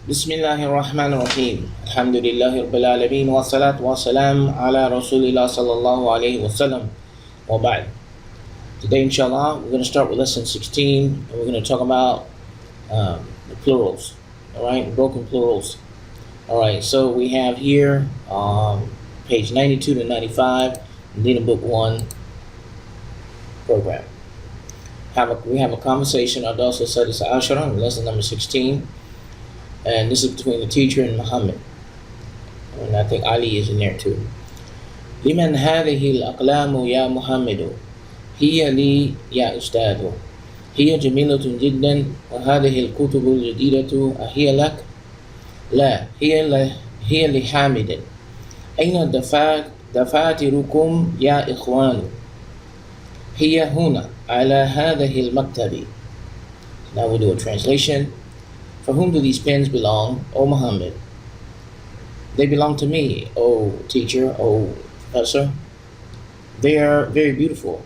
Bismillahirrahmanirrahim. Alhamdulillahi Rabbil Alameen. Wa salatu wa salam ala Rasulillah sallallahu alayhi wa sallam. Wa ba'd. Today, inshallah, we're going to start with lesson 16, and we're going to talk about the plurals. All right, broken plurals. All right, so we have here page 92 to 95, Madinah Book 1 program. We have a conversation, Adasa Sadis Ashara, lesson number 16. And this is between the teacher and Muhammad. And I think Ali is in there too. لمن هذه الأقلام يا محمد هي لي يا أستاذ هي جميلة جدا وهذه الكتب الجديدة أهي لك؟ لا هي لحامد أين دفاتركم يا إخوان هي هنا على هذه المكتب. Now we'll do a translation. For whom do these pens belong, O Muhammad? They belong to me, O teacher, O professor. They are very beautiful.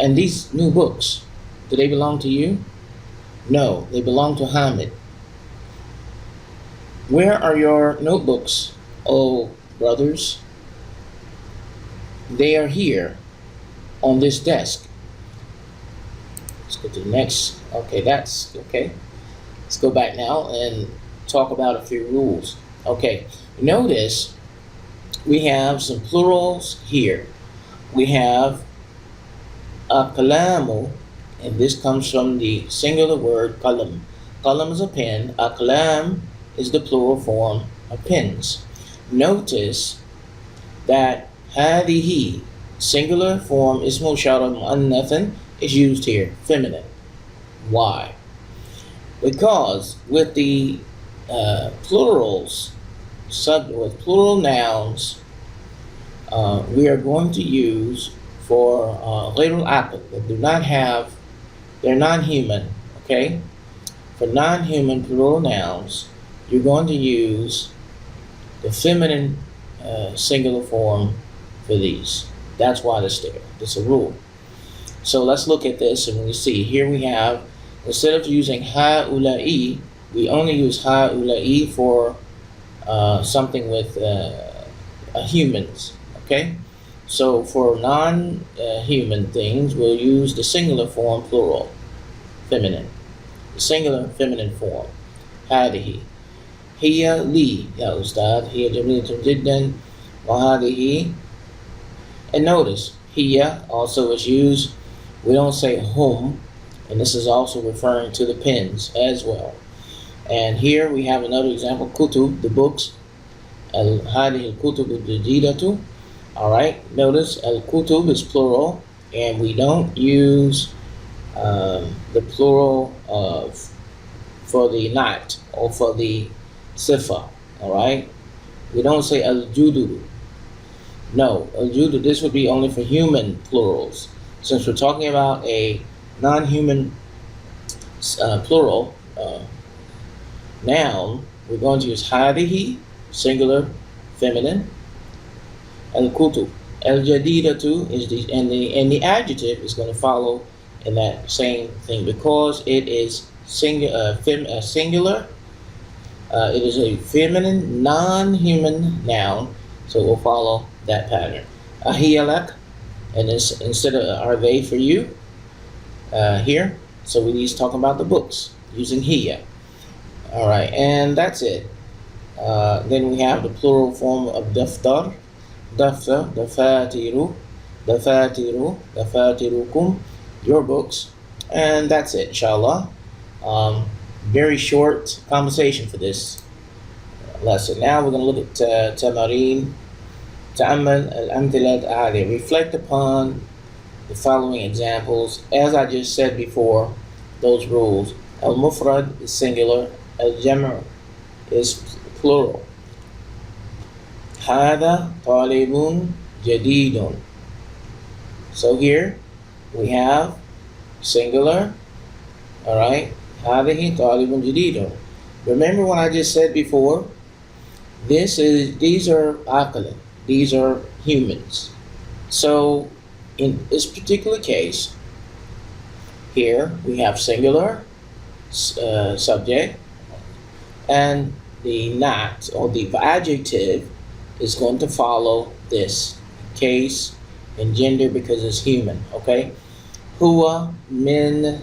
And these new books, do they belong to you? No, they belong to Hamid. Where are your notebooks, O brothers? They are here on this desk. Let's go to the next. Okay, that's okay. Let's go back now and talk about a few rules. Okay, notice we have some plurals here. We have aqlamu, and this comes from the singular word qalam. Qalam is a pen. Aqlam is the plural form of pens. Notice that hadihi, singular form ismu ishara mu'annathan, is used here, feminine. Why? Because with the plurals, with plural nouns, we are going to use for ghayrul aql, that do not have, they're non-human, okay? For non-human plural nouns, you're going to use the feminine singular form for these. That's why it's there. It's a rule. So let's look at this, and we see here we have, instead of using ha'ula'i, we only use ha'ula'i for something with humans, okay? So for non-human things, we'll use the singular form plural, feminine. The singular feminine form, hadihi. Hiya li, ya ustad, hiya jamilatun jiddan, wa hadihi. And notice, hiya also is used, we don't say hum, and this is also referring to the pens as well. And here we have another example, kutub, the books. Al-hadihi al-kutub al-jadidatu. Alright, notice al-kutub is plural, and we don't use the plural for the not or for the sifa. Alright, we don't say al-jududu. No, al-jududu, this would be only for human plurals. Since we're talking about a non-human plural noun, we're going to use hadihi, singular, feminine, al-kutub. Al-jadidatu is and the adjective is going to follow in that same thing because it is singular. It is a feminine, non-human noun, so it will follow that pattern. Ahiyalak, and this, instead of are they for you, here, so he's talking about the books using hiya. All right, and that's it. Then we have the plural form of daftar, daftar, dafatiru, dafatiru, dafatirukum, your books, and that's it, inshallah. Very short conversation for this lesson. Now we're going to look at tamarin, ta'ammal al-amthilat ali. Reflect upon the following examples. As I just said before, those rules. Al-mufrad is singular. Al-jam' is plural. Hada talibun jadidun. So here we have singular. All right. Hadihi talibun jadidun. Remember what I just said before? These are aqlan. These are humans. So in this particular case, here we have singular subject, and the not or the adjective is going to follow this case and gender because it's human. Okay, huwa min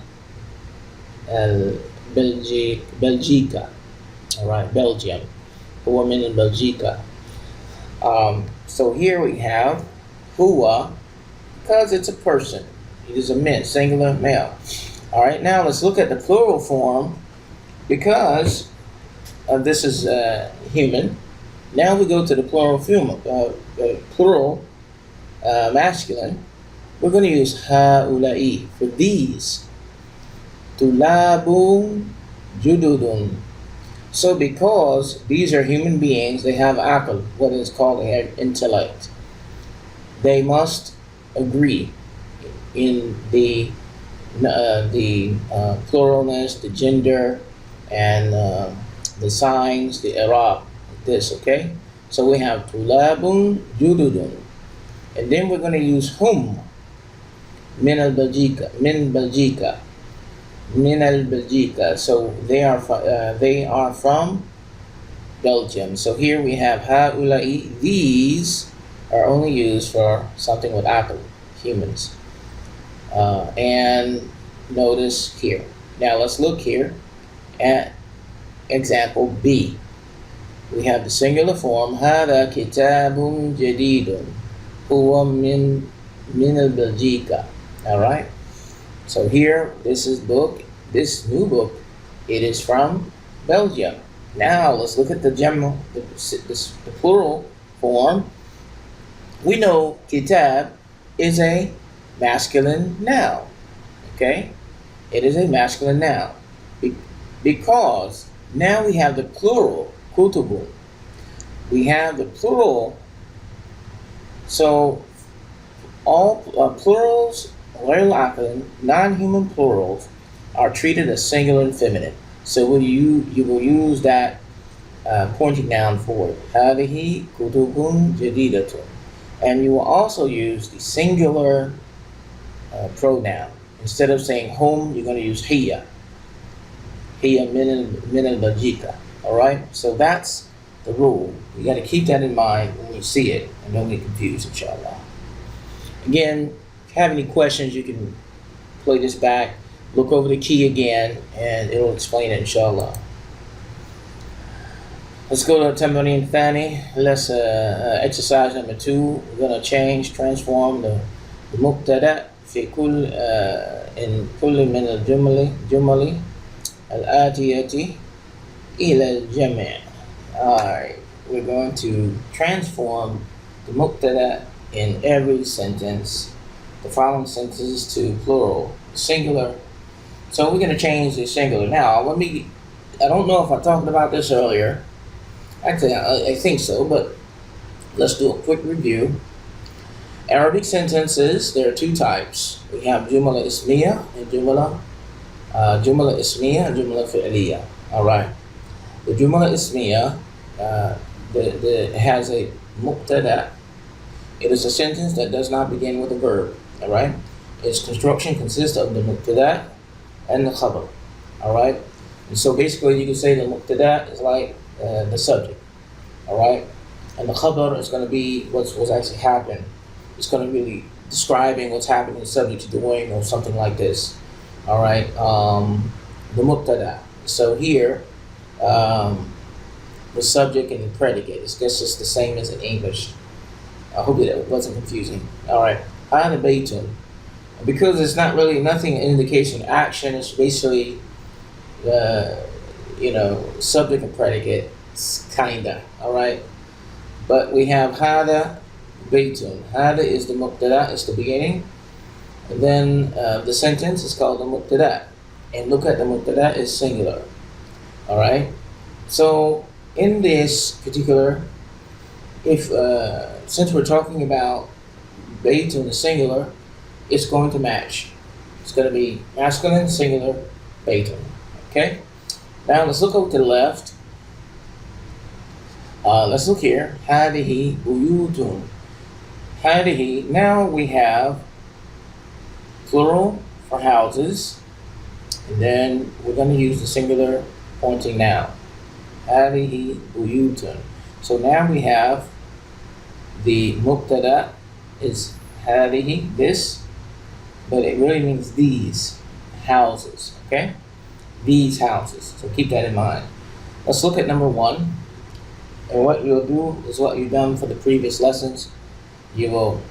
Belgica. All right, Belgium. Huwa min Belgica. So here we have huwa because it's a person. It is a man, singular male. All right, now let's look at the plural form because this is human. Now we go to the plural masculine. We're going to use haula'i for these. Tulabun jududun. So because these are human beings, they have aql, what is called intellect. They must agree in the pluralness, the gender, and the signs, the i'rab, this, okay? So we have tulabun jududun. And then we're going to use hum, min al-Belgica. So they are from Belgium. So here we have haula'i. These are only used for something with aql, humans. And notice here. Now let's look here at example B. We have the singular form hada kitabun jadidun huwa min al-Belgica. All right. So here, this new book, it is from Belgium. Now let's look at the plural form. We know kitab is a masculine noun. Okay, it is a masculine noun because now we have the plural kutubun. We have the plural. So all plurals, non-human plurals, are treated as singular and feminine. So you will use that pointing noun for it. Hadihi kutubun jadidatun. And you will also use the singular pronoun. Instead of saying hum, you're going to use hiya. Hiya min al-Belgica. All right? So that's the rule. You got to keep that in mind when you see it and don't get confused, inshallah. Again, if you have any questions, you can play this back, look over the key again, and it'll explain it, inshallah. Let's go to Tamarin Thani. Let's exercise number 2. We're going to transform the mubtada في كل in كل من الجمل الآتية إلى الجمع. Alright, we're going to transform the mubtada in every sentence, the following sentences, to plural, singular. So we're going to change the singular. Now, I don't know if I talked about this earlier. Actually, I think so, but let's do a quick review. Arabic sentences, there are 2 types. We have jumla ismiya and jumla fi'liya. All right. The jumla ismiya has a mubtada. It is a sentence that does not begin with a verb. All right. Its construction consists of the mubtada and the khabar. All right. And so basically, you can say the mubtada is like the subject. All right. And the khabar is going to be what's actually happened. It's going to really describing what's happening, the subject doing, or something like this. All right. The mubtada. So here, the subject and the predicate. It's just the same as in English. I hope that wasn't confusing. All right. Ana baytun. Because it's not really nothing indication action. It's basically, subject and predicate. It's kinda. All right. But we have hada baytun. Hada is the mubtada. It's the beginning. And then the sentence is called the mubtada. And look at the mubtada is singular. All right. So in this particular, since we're talking about baytun, the singular, it's going to match. It's going to be masculine, singular, baytun. Okay. Now let's look over to the left. Let's look here. Hadihi buyutun. Hadihi. Now we have plural for houses, and then we're going to use the singular pointing noun. هذه بيوت. So now we have the مبتدا is هذه, this, but it really means these houses, okay? These houses. So keep that in mind. Let's look at number 1. And what you'll do is what you've done for the previous lessons. You will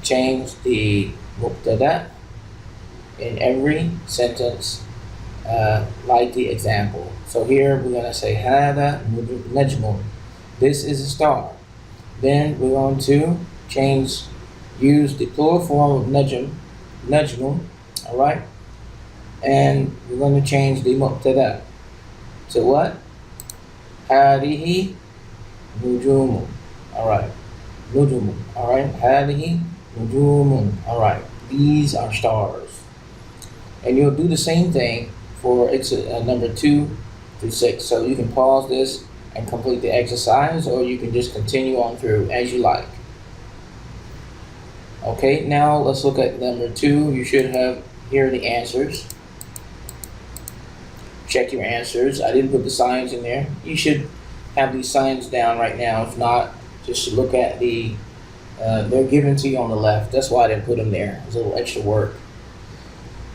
change the mubtada in every sentence like the example. So here we're going to say هذا نجم. This is a star. Then we're going to use the plural form of najm, najmun, all right? And we're going to change the mubtada to what? هذه نجوم. All right. نجوم. All right. هذه نجوم. All right. These are stars. And you'll do the same thing for number 2 through 6. So you can pause this and complete the exercise, or you can just continue on through as you like. Okay, now let's look at number 2. You should have here the answers. Check your answers. I didn't put the signs in there. You should have these signs down right now. If not, just look at they're given to you on the left. That's why I didn't put them there. It's a little extra work.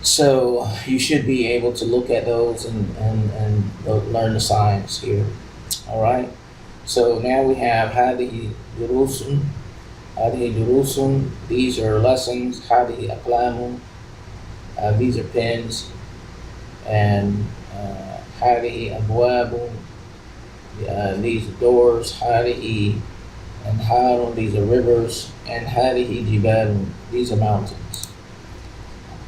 So you should be able to look at those and learn the signs here. All right. So now we have هذه دروس. هذه دروس. These are lessons. هذه أقلام. These are pens. And هذه أبواب. These are doors. هذه أنهار. These are rivers. And هذه جبال. These are mountains.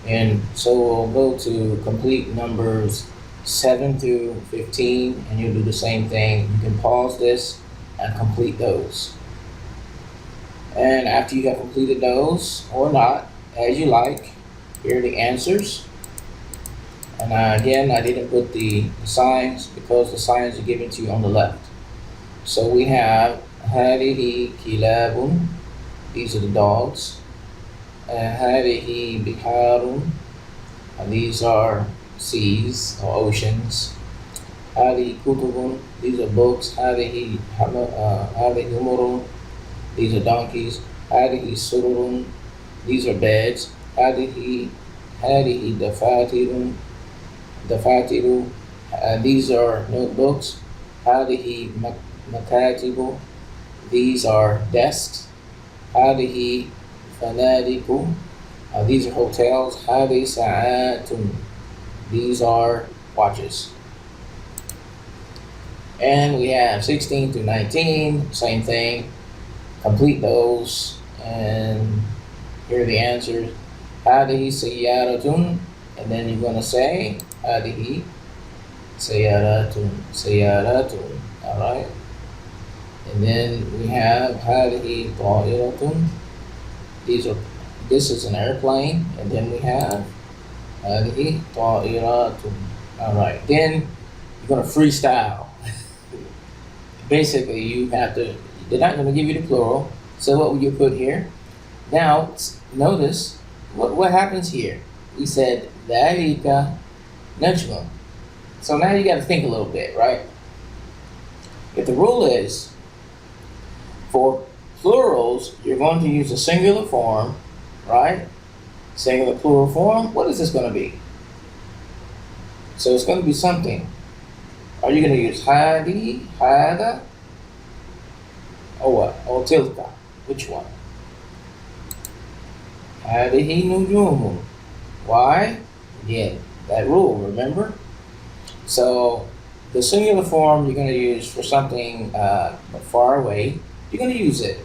And so we'll go to complete numbers 7 through 15, and you'll do the same thing. You can pause this and complete those. And after you have completed those, or not, as you like, here are the answers. And again, I didn't put the signs because the signs are given to you on the left. So we have هذه كلاب. These are the dogs. هذه بحار. These are seas or oceans. هذه كتب. These are books. هذه حمر. These are donkeys. هذه سرر. These are beds. هذه دفاتر. دفاتر. These are notebooks. هذه مكاتب. These are desks. هذه فنادق. These are hotels. هذه ساعات. These are watches. And we have 16 through 19, same thing. Complete those, and here are the answers. هذه سيارة, and then you're going to say هذه سيارات. سيارات. All right. And then we have هذه طائرة. This is an airplane, and then we have هذه طائرات. All right. Then you're going to freestyle. Basically, they're not going to give you the plural. So what would you put here? Now, notice what happens here. We said ذلك نجم. So now you got to think a little bit, right? If the rule is for plurals, you're going to use a singular form, right? Singular plural form. What is this going to be? So it's going to be something. Are you going to use هذه, هذا, or what? Or تلك? Which one? هذه نجوم. Why? Again, that rule, remember? So the singular form you're going to use for something far away, you're going to use it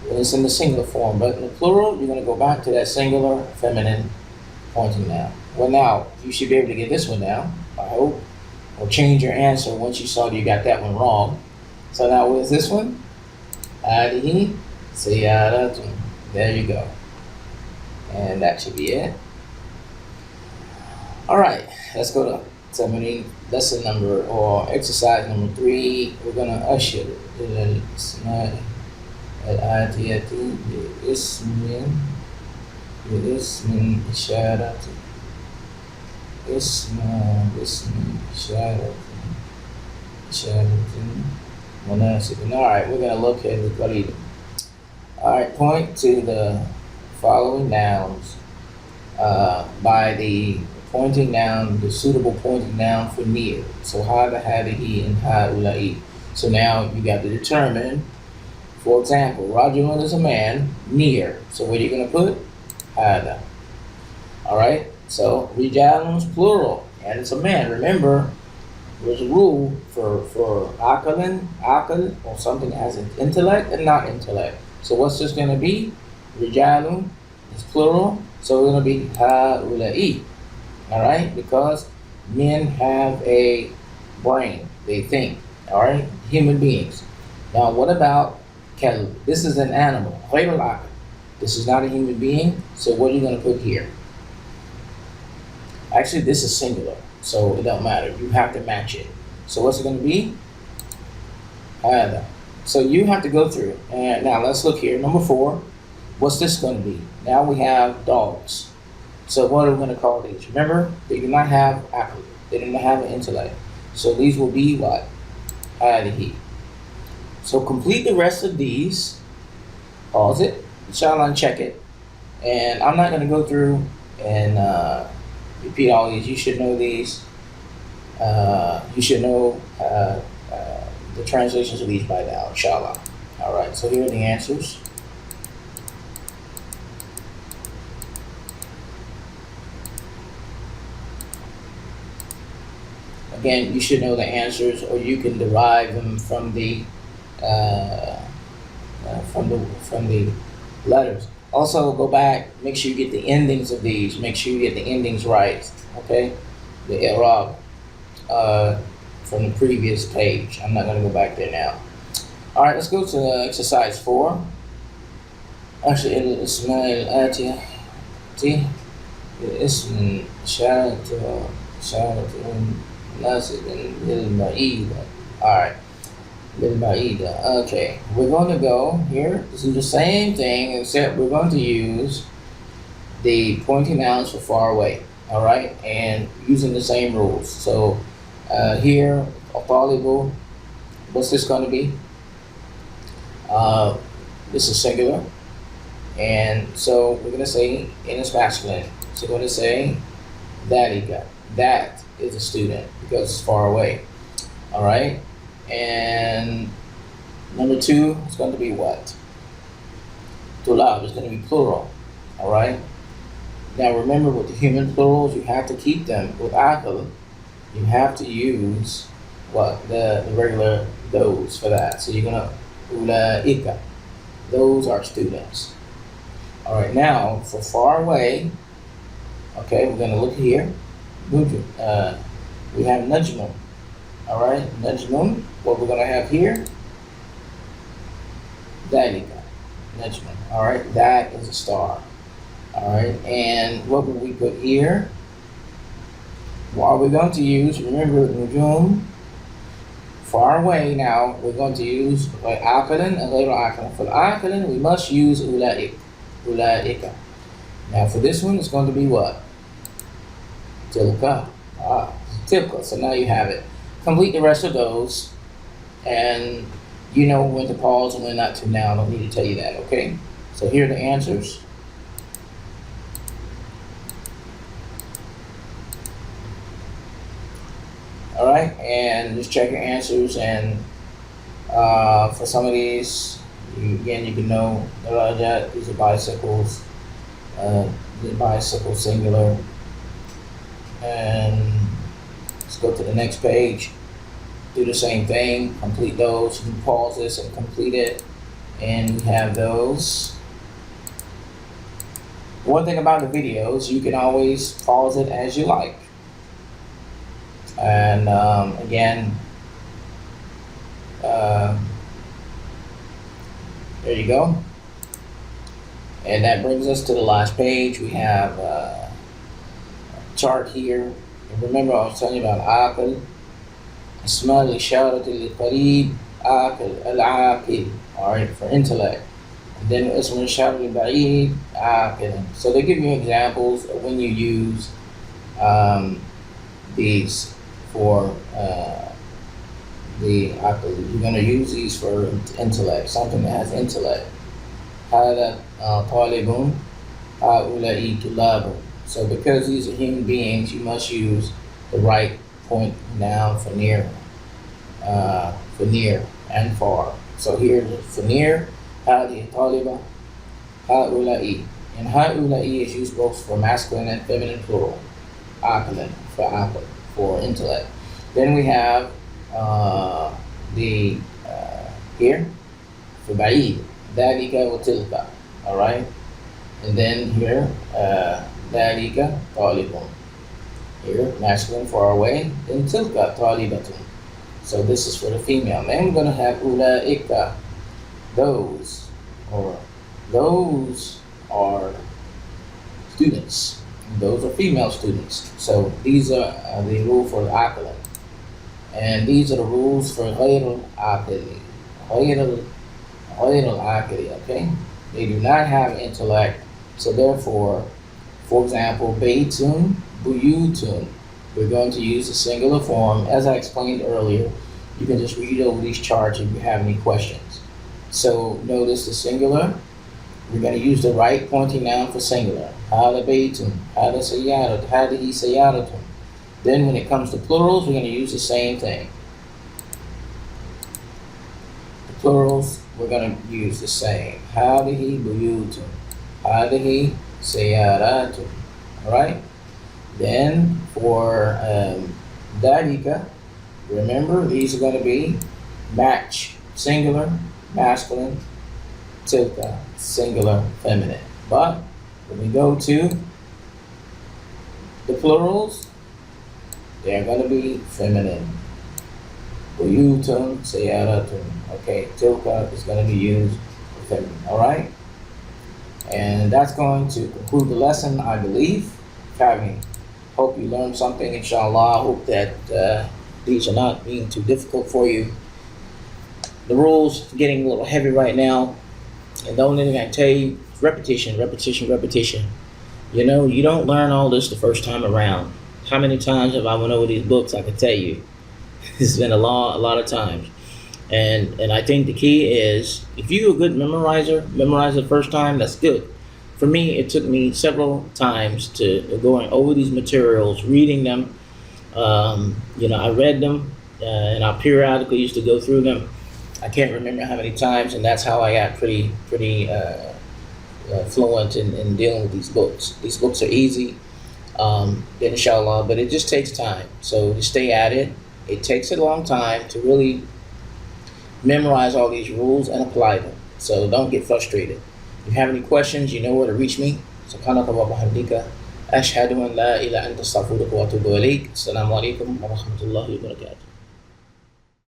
when it's in the singular form. But in the plural, you're going to go back to that singular feminine pointing noun. Well, now, you should be able to get this one now, I hope. Or change your answer once you saw you got that one wrong. So now what is this one? هذه سيارة. There you go. And that should be it. Alright, let's go to lesson number or exercise number 3. We're gonna usher إلى الأسماء الآتية باسم إشارة. اسم إشارة. Alright, we're going to look at the Wali-Uddin. Alright, point to the following nouns by the pointing noun, the suitable pointing noun for near. So hada, hadihi, and haula'i. So now you got to determine, for example, Rajulun is a man, near. So what are you going to put? Hada. Alright, so Rijalun is plural, and it's a man. Remember, there's a rule for akal, or something that has an intellect and not intellect. So what's this going to be? Rijalun is plural, so it's going to be haula'i. Alright, because men have a brain, they think. Alright, human beings. Now what about kalb? This is an animal. This is not a human being, so what are you going to put here? Actually, this is singular, so it don't matter. You have to match it. So what's it going to be? Hada. So you have to go through. And now let's look here. Number 4. What's this going to be? Now we have dogs. So what are we going to call these? Remember, they do not have aql. They do not have an intellect. So these will be what? Hadihi. So complete the rest of these. Pause it. Inshallah, and check it. And I'm not going to go through and repeat all these. You should know these. You should know the translations of these by now, inshallah. Alright, so here are the answers. Again, you should know the answers, or you can derive them from the letters. Also, go back, make sure you get the endings of these. Make sure you get the endings right. Okay, the i'rab from the previous page. I'm not going to go back there now. All right, let's go to exercise 4. Actually, الاسماء الآتية اسم شارة ناسب للبعيدة. Alright, للبعيدة. Okay, we're going to go here. This is the same thing, except we're going to use the pointing nouns for far away. Alright, and using the same rules. So here, Talibu, what's this going to be? This is singular. And so we're going to say in its masculine. So we're going to say Dhalika. That is a student because it's far away. Alright? And number 2 is going to be what? Tulab is going to be plural. Alright? Now remember, with the human plurals, you have to keep them with aql. You have to use what? The regular those for that. So you're going to ulaika. Those are students. Alright, now for far away, okay, we're going to look here. We have Najmun. Alright, Najmun. What we're going to have here? Dhalika. Najmun. Alright, that is a star. Alright, and what will we put here? What are we going to use? Remember, Nujum. Far away now, we're going to use Aqlan and later Aqlan. For the Aqlan, we must use Ulaika. Now for this one, it's going to be what? Tilka. Tilka. So now you have it. Complete the rest of those, and you know when to pause and when not to now. I don't need to tell you that, okay? So here are the answers. Alright, and just check your answers, and for some of these, you can know Darajat, these are bicycles, the bicycle singular. And let's go to the next page. Do the same thing, complete those. You can pause this and complete it, and we have those. One thing about the videos, you can always pause it as you like. And again, there you go. And that brings us to the last page. We have a chart here. And remember, I was telling you about Aql. Asma al-Isharat al-Qarib, Aql, al-Aqil. Alright, for intellect. And then Asma al-Isharat al-Ba'id, Aqil. So they give you examples of when you use these for the aql. You're going to use these for intellect, something that has intellect. هذا طالب هؤلاء طلاب. So because these are human beings, you must use the right point noun for near and far. So here for near, هذه طالبة هؤلاء. And هؤلاء is used both for masculine and feminine plural. عقلا for intellect. Then we have the here for بعيد ذلك وتلك. All right. And then here ذلك طالب. Here masculine far away. Then تلك طالبة. So this is for the female. Then we're going to have أولئك, those, or those are students. Those are female students. So these are the rule for the aql. And these are the rules for غير العاقل. غير العاقل, okay? They do not have intellect. So therefore, for example, بيت بيوت. We're going to use the singular form. As I explained earlier, you can just read over these charts if you have any questions. So notice the singular. We're going to use the right pointing noun for singular. هذا بيت, هذا سيارة, هذه سيارة. Then when it comes to plurals, we're going to use the same thing. The plurals, we're going to use the same. هذه بيوت, هذه سيارات. All right? Then for ذلك, remember these are going to be match, singular, masculine, tilka, singular, feminine. But when we go to the plurals, they're going to be feminine. Buyutun, sayaratun. Okay, tilka is going to be used for feminine. All right? And that's going to conclude the lesson, I believe. Hope you learned something, inshallah. I hope that these are not being too difficult for you. The rules are getting a little heavy right now. And the only thing I tell you is repetition, repetition, repetition. You know, you don't learn all this the first time around. How many times have I went over these books? I can tell you. It's been a lot of times. And I think the key is, if you're a good memorizer, memorize the first time, that's good. For me, it took me several times to going over these materials, reading them. I read them, and I periodically used to go through them. I can't remember how many times, and that's how I got pretty fluent in dealing with these books. These books are easy, inshallah, but it just takes time. So to stay at it, it takes a long time to really memorize all these rules and apply them. So don't get frustrated. If you have any questions, you know where to reach me. Subhanaka wa bihamdika. Ashhadu an la ilaha illa anta astaghfiruka wa atubu ilayk. Assalamu alaikum wa rahmatullahi wa barakatuh.